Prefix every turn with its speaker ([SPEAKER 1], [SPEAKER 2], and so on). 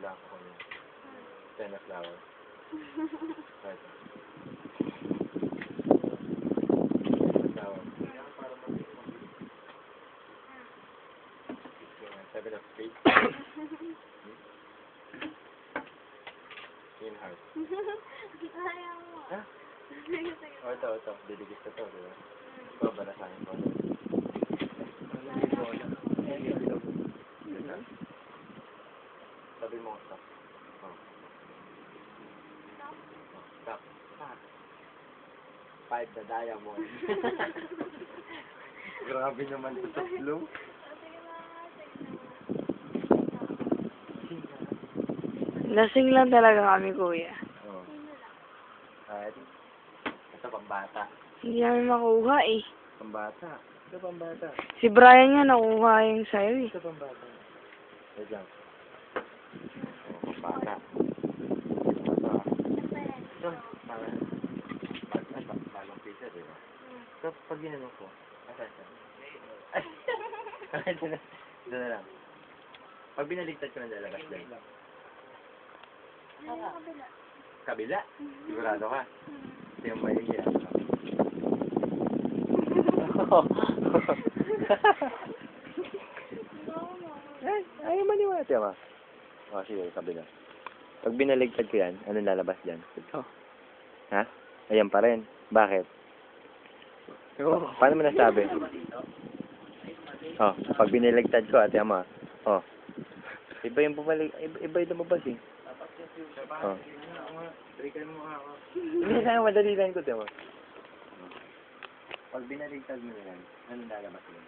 [SPEAKER 1] wala ako kung ten flower. Right. Flower. Para seven of spades. Queen heart.
[SPEAKER 2] Ayaw mo.
[SPEAKER 1] Ha? O, ito. Didikit ko to, di ba? Ito, balasahin ko. Sabi mo, stop. Oh. Stop. Five na diamond. Grabe naman ito, Blue.
[SPEAKER 3] Lasing lang talaga kami, kuya.
[SPEAKER 1] Oh. Alright. Ito, pambata.
[SPEAKER 3] Hindi namin makuha eh.
[SPEAKER 1] Pambata. Ito, pambata.
[SPEAKER 3] Si Brian nga nakuha yung sayo eh.
[SPEAKER 1] Ito, pambata. Wait lang. Oh, pambata. Ito, ah. Ito, parang bagong pizza, di ba? Ito, pag ginanong ko, asan siya? Ay! Ito na lang. Pag binaligtad ko na lalabas din. Kabila? Sigurado ka? Ito yung mahihiya. Ay, maniwala siya, ma. O, sige, kabila. Pag binaligtad ko yan, anong lalabas dyan?
[SPEAKER 3] Ito.
[SPEAKER 1] Ha? Ayan pa rin. Bakit? Paano mo nasabi? Oh, pag biniligtad ko, ate ama. Oh. Iba yung bumalik, iba yung lumabas eh. Oh. Hindi na, madali lang ko, diba? Pag binaligtad mo yan, anong lalabas yun?